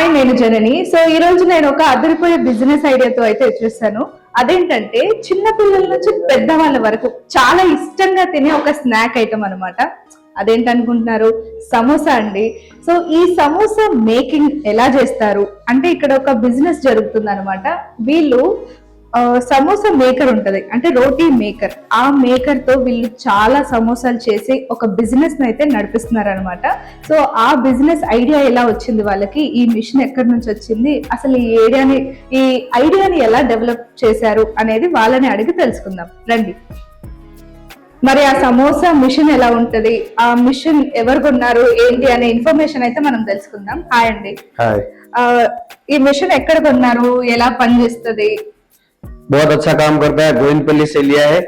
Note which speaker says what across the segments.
Speaker 1: Hi, నేను జనని. So ఈ రోజు నేను ఒక అదిరిపోయే బిజినెస్ ఐడియాతో అయితే వచ్చేసాను. అదేంటంటే చిన్న పిల్లల నుంచి పెద్దవాళ్ళ వరకు చాలా ఇష్టంగా తినే ఒక స్నాక్ ఐటమ్ అనమాట. అదేంటనుకుంటున్నారు? సమోసా అండి. సో ఈ సమోసా మేకింగ్ ఎలా చేస్తారు అంటే ఇక్కడ ఒక బిజినెస్ జరుగుతుంది అనమాట. వీళ్ళు సమోసా మేకర్ ఉంటది, అంటే రోటీ మేకర్. ఆ మేకర్ తో వీళ్ళు చాలా సమోసాలు చేసి ఒక బిజినెస్ అయితే నడిపిస్తున్నారు అనమాట. సో ఆ బిజినెస్ ఐడియా ఎలా వచ్చింది వాళ్ళకి, ఈ మిషన్ ఎక్కడి నుంచి వచ్చింది, అసలు ఈ ఐడియాని ఎలా డెవలప్ చేశారు అనేది వాళ్ళని అడిగి తెలుసుకుందాం రండి. మరి ఆ సమోసా మిషన్ ఎలా ఉంటది, ఆ మిషన్ ఎవరు కొన్నారు ఏంటి అనే ఇన్ఫర్మేషన్ అయితే మనం తెలుసుకుందాం. హాయ్ అండి. ఈ మిషన్ ఎక్కడ కొన్నారు, ఎలా పనిచేస్తుంది?
Speaker 2: बहुत अच्छा काम करता है। गोविंदपल्ली से लिया है,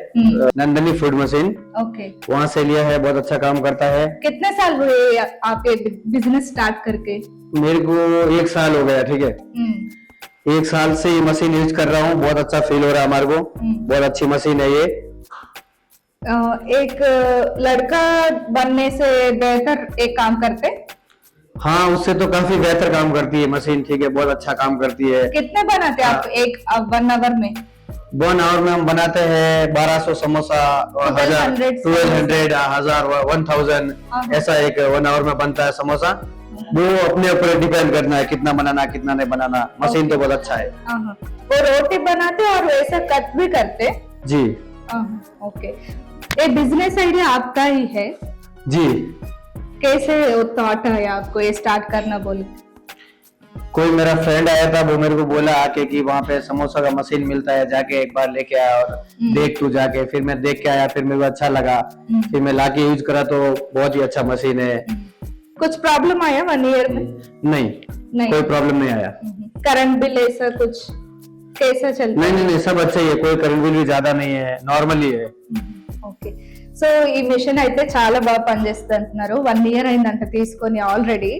Speaker 2: नंदनी फूड मशीन।
Speaker 1: ओके,
Speaker 2: वहाँ से लिया है। बहुत अच्छा काम करता है।
Speaker 1: कितने साल हुए आप ये बिजनेस स्टार्ट करके?
Speaker 2: मेरे को 1 साल हो गया। ठीक है, 1 साल से ये मशीन यूज कर रहा हूँ। बहुत अच्छा फील हो रहा है हमारे को। बहुत अच्छी मशीन है ये।
Speaker 1: एक लड़का बनने से बेहतर एक काम करते?
Speaker 2: हाँ, उससे तो काफी बेहतर काम करती है मशीन। ठीक है, बहुत अच्छा काम करती है।
Speaker 1: कितने बनाते आप एक 1 आवर में?
Speaker 2: 1 आवर में हम बनाते हैं 1200 समोसा, 1200, 1000 ऐसा एक 1 आवर में बनता है समोसा। वो अपने ऊपर डिपेंड करना है कितना बनाना कितना नहीं बनाना। मशीन तो बहुत अच्छा है।
Speaker 1: वो रोटी बनाते और वैसा कट भी करते?
Speaker 2: जी।
Speaker 1: ओके, ये बिजनेस आइडिया आपका ही है?
Speaker 2: जी।
Speaker 1: कैसे थॉट आया आपको ये स्टार्ट करना बोले?
Speaker 2: कोई मेरा फ्रेंड आया था, वो मेरे को बोला आके कि वहाँ पे समोसा का मशीन मिलता है, जाके एक बार लेके आया और देख तू जाके। फिर मैं देख के आया, फिर मेरे को अच्छा लगा, फिर मैं लाके यूज करा तो बहुत ही अच्छा मशीन है।
Speaker 1: कुछ प्रॉब्लम आया 1 ईयर में?
Speaker 2: नहीं, कोई प्रॉब्लम नहीं आया।
Speaker 1: करंट बिल ऐसा कुछ कैसा चलता?
Speaker 2: नहीं, सब अच्छा ही है। कोई करंट बिल भी ज्यादा नहीं है, नॉर्मली है।
Speaker 1: ఓకే, సో ఈ మిషన్ అయితే చాలా బాగా పనిచేస్తుంది అంటున్నారు. 1 ఇయర్ అయిందంట తీసుకొని ఆల్రెడీ.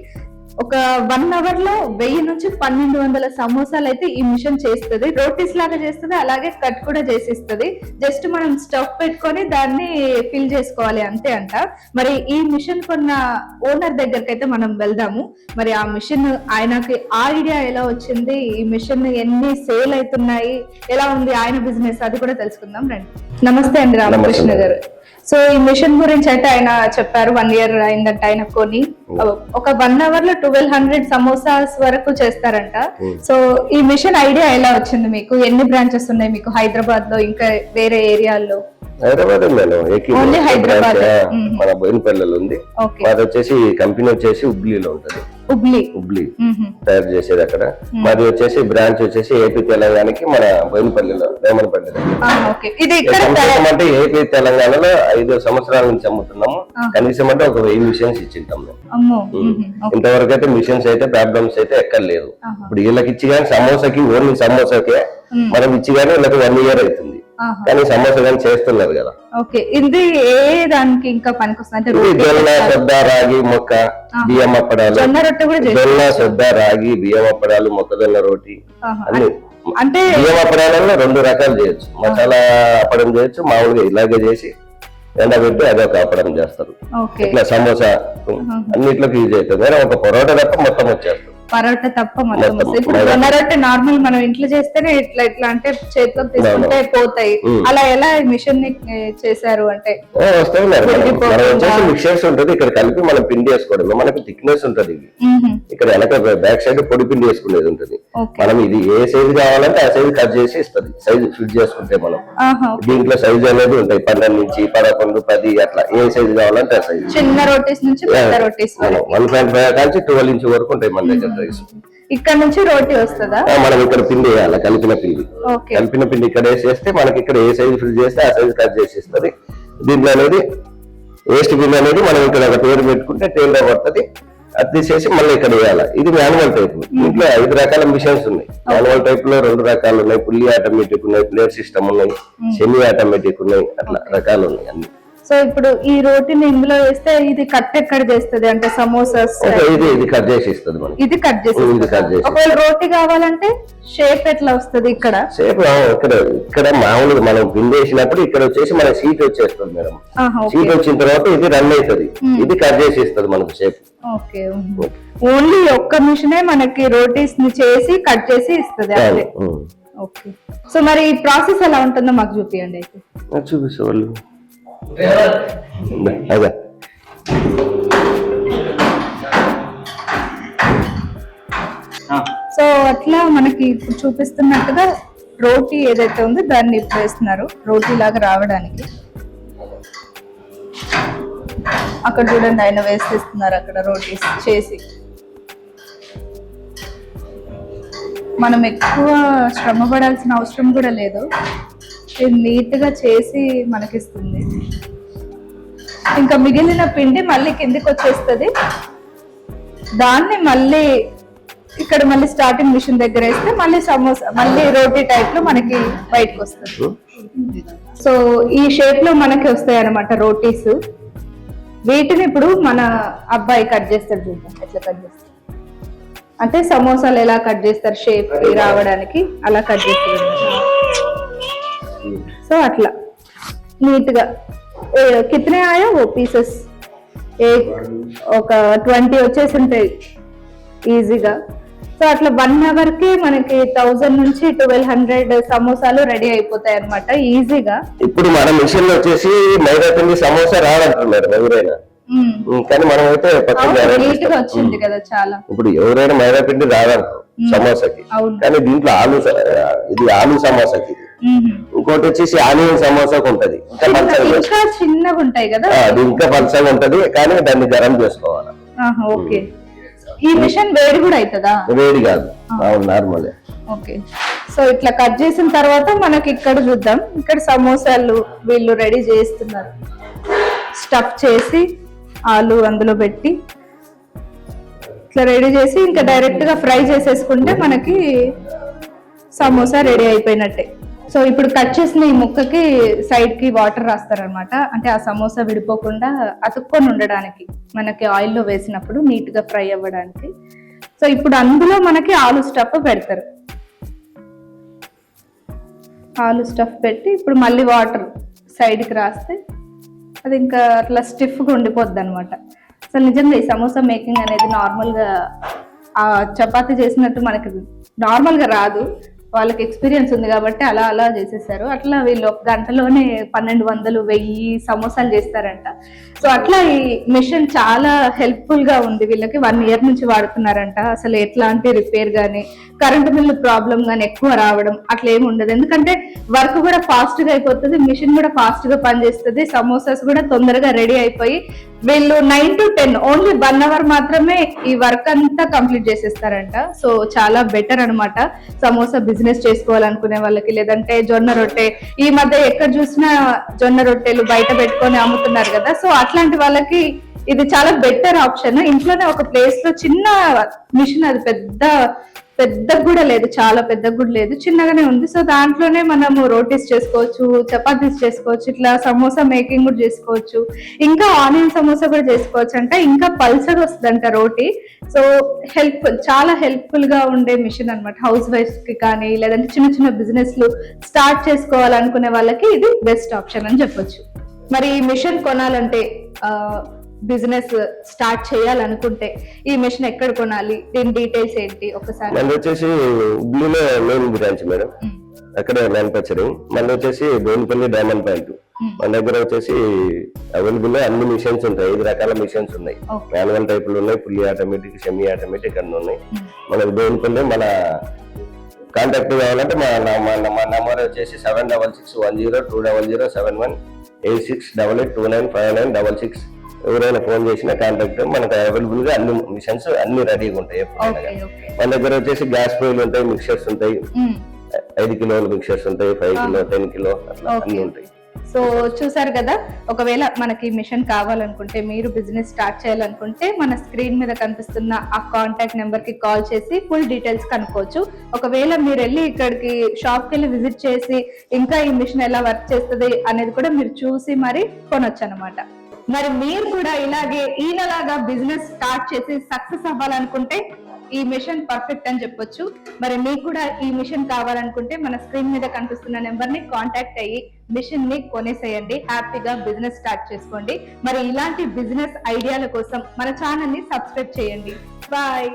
Speaker 1: ఒక 1 అవర్ లో 1000 నుంచి 1200 సమోసాలు అయితే ఈ మిషన్ చేస్తుంది. రోటీస్ లాగా చేస్తుంది, అలాగే కట్ కూడా చేసిస్తుంది. జస్ట్ మనం స్టఫ్ పెట్టుకొని దాన్ని ఫిల్ చేసుకోవాలి అంతే అంట. మరి ఈ మిషన్ కొన్న ఓనర్ దగ్గరికి అయితే మనం వెళ్దాము. మరి ఆ మిషన్ ఆయనకి ఆ ఐడియా ఎలా వచ్చింది, ఈ మిషన్ ఎన్ని సేల్ అవుతున్నాయి, ఎలా ఉంది ఆయన బిజినెస్, అది కూడా తెలుసుకుందాం రండి. నమస్తే అండి రామకృష్ణ గారు. సో ఈ మిషన్ గురించి అయితే ఆయన చెప్పారు 1 ఇయర్ అయిందంట ఆయన కొని. ఒక 1 అవర్ లో 1200 సమోసాస్ వరకు చేస్తారంట. సో ఈ మిషన్ ఐడియా ఎలా వచ్చింది మీకు? ఎన్ని బ్రాంచెస్ ఉన్నాయి మీకు హైదరాబాద్ లో, ఇంకా వేరే ఏరియాల్లో?
Speaker 3: హైదరాబాద్
Speaker 1: ఓన్లీ హైదరాబాద్,
Speaker 3: మన బోయినపల్లిలో ఉంది. మాది వచ్చేసి కంపెనీ వచ్చేసి హుబ్లీలో ఉంటది. హుబ్లీ తయారు చేసేది అక్కడ. మాది వచ్చేసి బ్రాంచ్ వచ్చేసి ఏపీ తెలంగాణకి మన బోయినపల్లిలో రేమనపల్లి అంటే ఏపీ తెలంగాణలో 5 సంవత్సరాల నుంచి అమ్ముతున్నాము. కనీసం అంటే ఒక 1000 మిషన్స్ ఇచ్చింటాం మేము. ఇంతవరకు అయితే మిషన్స్ అయితే ప్రాబ్లమ్స్ అయితే ఎక్కడ లేదు. ఇప్పుడు వీళ్ళకి ఇచ్చి కానీ సమోసాకి, ఓన్లీ సమోసాకే మనం ఇచ్చి కానీ వీళ్ళకి 1 ఇయర్ అవుతుంది. కానీ సమోసా కానీ చేస్తున్నారు కదా.
Speaker 1: ఇది ఏ దానికి ఇంకా పనికొస్తుంది?
Speaker 3: జొన్న, సొద్ద, రాగి, మొక్క, బియ్యం అప్పడాలు. జొన్న, సొద్ద, రాగి, బియ్యం అప్పడాలు, మొక్కజొన్న రోటీ అన్ని.
Speaker 1: అంటే
Speaker 3: బియ్యం అప్పడాలలో 2 రకాలు చేయొచ్చు. మసాలా అప్పడం చేయొచ్చు, మామూలుగా ఇలాగే చేసి ఎండబెట్టి అదొక అప్పడం చేస్తారు. ఇట్లా సమోసా అన్నిట్లోకి యూజ్ అవుతుంది. కానీ ఒక పొరోటా తప్ప మొత్తం వచ్చేస్తుంది.
Speaker 1: పరోటా తప్ప మొత్తం. ఇప్పుడు జొన్న రొట్టె నార్మల్ మనం ఇంట్లో చేస్తేనే ఇట్లా ఇట్లా అంటే చేతిలో తీసుకుంటే పోతాయి. అలా ఎలా మిషన్ ని చేశారు అంటే?
Speaker 3: మిక్సర్స్ ఉంటుంది, ఇక్కడ కలిపి మనం పిండి వేసుకోవడం. మనకి థిక్నెస్ ఉంటది. ఇక్కడ వెనక బ్యాక్ సైడ్ పొడి పిండి వేసుకునేది ఉంటుంది. మనం ఇది ఏ సైజు కావాలంటే ఆ సైజు కట్ చేసి ఇస్తుంది. సైజు ఫిట్ చేసుకుంటే మనం దీంట్లో సైజు అనేది ఉంటాయి. 12 నుంచి 11, 10 అట్లా ఏ సైజు కావాలంటే ఆ సైజు.
Speaker 1: చిన్న రోటీస్ నుంచి
Speaker 3: 1.5 కాల్చి 12 ఇంచ్ వరకు ఉంటాయి మన దగ్గర.
Speaker 1: ఇక్కడ నుంచి రోటీ వస్తుందా?
Speaker 3: మనం ఇక్కడ పిండి వేయాలి, కలిపిన పిండి ఇక్కడ వేసేస్తే మనకి ఇక్కడ ఏ సైజు ఫిల్ చేస్తే ఆ సైజు కట్ చేసి ఇస్తుంది. దీంట్లో అనేది వేస్ట్ బిల్ అనేది మనం ఇక్కడ ఒక పేరు పెట్టుకుంటే టేల్ లో పడుతుంది. అది తీసేసి మళ్ళీ ఇక్కడ వేయాలి. ఇది మాన్యువల్ టైప్. ఇంట్లో 5 రకాల మిషన్స్ ఉన్నాయి. మాన్యువల్ టైప్ లో 2 రకాలు ఉన్నాయి. ఫుల్లీ ఆటోమేటిక్ ఉన్నాయి, ప్లేట్ సిస్టమ్ ఉన్నాయి, సెమీ ఆటోమేటిక్ ఉన్నాయి, అట్లా రకాలు ఉన్నాయి అన్ని.
Speaker 1: సో ఇప్పుడు ఈ రోటీని ఇందులో వేస్తే ఇది కట్ ఎక్కడ చేస్తుంది అంటే సమోసాస్
Speaker 3: ఇది కట్ చేసి ఇస్తుంది మనకి.
Speaker 1: ఇది కట్ చేసి ఒకవేళ రోటీ కావాలంటే షేప్ ఎట్లా వస్తుంది ఇక్కడ
Speaker 3: షేప్ ఇక్కడ మామూలుగా మనం పిండి వేసినప్పుడు ఇక్కడ వచ్చేసి మన షీట్ వచ్చేస్తుంది మేడం. షీట్ వచ్చిన తర్వాత ఇది రన్ అవుతుంది, ఇది కట్ చేసి ఇస్తుంది మనకు షేప్.
Speaker 1: ఓకే ఓన్లీ ఒక్క మిషనే మనకి రోటీస్ ని చేసి కట్ చేసి ఇస్తుంది అంతే. ఓకే సో మరి ఈ ప్రాసెస్ ఎలా ఉంటుందో మాకు చూపియండి అయితే.
Speaker 3: చూపిస్తా వాళ్ళు అదే
Speaker 1: సో అట్లా మనకి ఇప్పుడు చూపిస్తున్నట్టుగా రోటీ ఏదైతే ఉందో దాన్ని ఇప్పుడు వేస్తున్నారు రోటీ లాగా రావడానికి. అక్కడ చూడండి ఆయన వేసేస్తున్నారు అక్కడ రోటీస్ చేసి. మనం ఎక్కువ శ్రమ పడాల్సిన అవసరం కూడా లేదు, ఇది నీట్ గా చేసి మనకిస్తుంది. ఇంకా మిగిలిన పిండి మళ్ళీ కిందికి వచ్చేస్తుంది, దాన్ని మళ్ళీ ఇక్కడ మళ్ళీ స్టార్టింగ్ మిషన్ దగ్గర వేస్తే మళ్ళీ సమోసా మళ్ళీ రోటీ టైప్ లో మనకి బయటకు వస్తుంది. సో ఈ షేప్ లో మనకి వస్తాయి అన్నమాట రోటీస్. వీటిని ఇప్పుడు మన అబ్బాయి కట్ చేస్తాడు, చూద్దాం ఎట్లా కట్ చేస్తారు. అంటే సమోసాలు ఎలా కట్ చేస్తారు షేప్ రావడానికి అలా కట్ చేస్తారు. సో అట్లా నీట్ గా కితనే ఆయా ఓ పీసెస్ ఒక 20 వచ్చేసి ఉంటాయి ఈజీగా. సో అట్లా 1 hour కి మనకి 1000 నుంచి 1200 సమోసాలు రెడీ అయిపోతాయి అన్నమాట ఈజీగా.
Speaker 3: ఇప్పుడు మన మిషన్ లో వచ్చేసి మైదా పిండి సమోసా రావాలంటున్నారు ఎవరైనా, కానీ మనం అయితే
Speaker 1: నీట్ గా వచ్చింది కదా చాలా.
Speaker 3: ఇప్పుడు ఎవరైనా మైదా పిండి రాదంటారు సమోసాకి, కానీ దీంట్లో ఇది ఆలు సమోసాకి, ఇంకోటి వచ్చేసి ఆనియన్ సమోసాకు ఉంటది,
Speaker 1: ఇంకా చిన్నగా ఉంటాయి కదా,
Speaker 3: అది ఇంకా పలసగా ఉంటది, కానీ దాన్ని గరం చేసుకోవాలి.
Speaker 1: ఓకే ఈ మిషన్ వేడి కూడా అవుతుందా?
Speaker 3: వేడి కాదు, నార్మల్.
Speaker 1: ఓకే సో ఇట్లా కట్ చేసిన తర్వాత మనకి ఇక్కడ చూద్దాం, ఇక్కడ సమోసాలు వీళ్ళు రెడీ చేస్తున్నారు. స్టఫ్ చేసి ఆలు అందులో పెట్టి ఇట్లా రెడీ చేసి ఇంకా డైరెక్ట్ గా ఫ్రై చేసేసుకుంటే మనకి సమోసా రెడీ అయిపోయినట్టే. సో ఇప్పుడు కట్ చేసిన ఈ ముక్కకి సైడ్ కి వాటర్ రాస్తారనమాట, అంటే ఆ సమోసా విడిపోకుండా అతుక్కొని ఉండడానికి, మనకి ఆయిల్లో వేసినప్పుడు నీట్ గా ఫ్రై అవ్వడానికి. సో ఇప్పుడు అందులో మనకి ఆలు స్టఫ్ పెడతారు. ఆలు స్టఫ్ పెట్టి ఇప్పుడు మళ్ళీ వాటర్ సైడ్ కి రాస్తే అది ఇంకా అట్లా స్టిఫ్గా ఉండిపోద్ది అనమాట. అసలు నిజంగా ఈ సమోసా మేకింగ్ అనేది నార్మల్గా ఆ చపాతీ చేసినట్టు మనకి నార్మల్గా రాదు, వాళ్ళకి ఎక్స్పీరియన్స్ ఉంది కాబట్టి అలా అలా చేసేసారు. అట్లా వీళ్ళు ఒక గంటలోనే 1200 1000 సమోసాలు చేస్తారంట. సో అట్లా ఈ మిషన్ చాలా హెల్ప్ఫుల్ గా ఉంది వీళ్ళకి. 1 year నుంచి వాడుతున్నారంట. అసలు ఎట్లాంటి రిపేర్ గానీ కరెంటు బిల్లు ప్రాబ్లం గానీ ఎక్కువ రావడం అట్లా ఏమి ఉండదు, ఎందుకంటే వర్క్ కూడా ఫాస్ట్ గా అయిపోతుంది, మిషన్ కూడా ఫాస్ట్ గా పనిచేస్తుంది, సమోసాస్ కూడా తొందరగా రెడీ అయిపోయి వీళ్ళు 9 to 10 ఓన్లీ 1 hour మాత్రమే ఈ వర్క్ అంతా కంప్లీట్ చేసేస్తారంట. సో చాలా బెటర్ అనమాట సమోసా బిజినెస్ చేసుకోవాలనుకునే వాళ్ళకి, లేదంటే జొన్న రొట్టె ఈ మధ్య ఎక్కడ చూసినా జొన్న రొట్టెలు బయట పెట్టుకొని అమ్ముతున్నారు కదా, సో అట్లాంటి వాళ్ళకి ఇది చాలా బెటర్ ఆప్షన్. ఇంట్లోనే ఒక ప్లేస్ లో చిన్న మిషన్, అది పెద్ద కూడా లేదు, చాలా పెద్ద కూడా లేదు, చిన్నగానే ఉంది. సో దాంట్లోనే మనము రోటీస్ చేసుకోవచ్చు, చపాతీస్ చేసుకోవచ్చు, ఇట్లా సమోసా మేకింగ్ కూడా చేసుకోవచ్చు, ఇంకా ఆనియన్ సమోసా కూడా చేసుకోవచ్చు అంట, ఇంకా పల్సగా వస్తుందంట రోటీ. సో చాలా హెల్ప్ఫుల్ గా ఉండే మిషన్ అనమాట హౌస్ వైఫ్స్ కి కానీ, లేదంటే చిన్న చిన్న బిజినెస్లు స్టార్ట్ చేసుకోవాలనుకునే వాళ్ళకి ఇది బెస్ట్ ఆప్షన్ అని చెప్పొచ్చు. మరి ఈ మిషన్ కొనాలంటే బిజినెస్ స్టార్ట్ చేయాలనుకుంటే ఈ మిషన్ ఎక్కడ కొనాలి, దీని డీటెయిల్స్ ఏంటి ఒకసారి?
Speaker 3: మన వచ్చేసి హుబ్లీలో మెయిన్ బ్రాంచ్ మేడం, అక్కడ మ్యానుఫ్యాక్చరింగ్. మన వచ్చేసి బోయినపల్లి డైమండ్ పాయింట్. మన దగ్గర వచ్చేసి అవైలబుల్ అన్ని మిషన్స్ ఉంటాయి, 5 రకాల మిషన్స్ ఉన్నాయి. మాన్యువల్ టైపులు ఉన్నాయి, ఫుల్లీ ఆటోమేటిక్, సెమీ ఆటోమేటిక్ అన్ని ఉన్నాయి. మనకు బోయినపల్లి మన కాంటాక్ట్ కావాలంటే మా నంబర్ వచ్చేసి 76100718688959 ఎవరైనా ఫోన్ చేసినా కాంటాక్ట్, మనకు అవైలబుల్ గా అన్ని మిషన్స్ అన్ని రెడీగా ఉంటాయి. మన దగ్గర వచ్చేసి గ్యాస్ పొయ్యిలు ఉంటాయి, మిక్సర్స్ ఉంటాయి, 5 కిలోల మిక్సర్స్ ఉంటాయి, 5 కిలో 10 కిలో అట్లా అన్ని ఉంటాయి.
Speaker 1: సో చూసారు కదా, ఒకవేళ మనకి మిషన్ కావాలనుకుంటే, మీరు బిజినెస్ స్టార్ట్ చేయాలనుకుంటే మన స్క్రీన్ మీద కనిపిస్తున్న ఆ కాంటాక్ట్ నెంబర్ కి కాల్ చేసి ఫుల్ డీటెయిల్స్ కనుక్కోవచ్చు. ఒకవేళ మీరు వెళ్ళి ఇక్కడికి షాప్కి వెళ్ళి విజిట్ చేసి ఇంకా ఈ మిషన్ ఎలా వర్క్ చేస్తుంది అనేది కూడా మీరు చూసి మరి కొనొచ్చు అనమాట. మరి మీరు కూడా ఇలాగే ఈయనలాగా బిజినెస్ స్టార్ట్ చేసి సక్సెస్ అవ్వాలనుకుంటే ఈ మిషన్ పర్ఫెక్ట్ అని చెప్పొచ్చు. మరి మీకు కూడా ఈ మిషన్ కావాలనుకుంటే మన స్క్రీన్ మీద కనిపిస్తున్న నెంబర్ ని కాంటాక్ట్ అయ్యి మిషన్ ని కొనేసేయండి. హ్యాపీగా బిజినెస్ స్టార్ట్ చేసుకోండి. మరి ఇలాంటి బిజినెస్ ఐడియాల కోసం మన ఛానల్ ని సబ్స్క్రైబ్ చేయండి. బాయ్.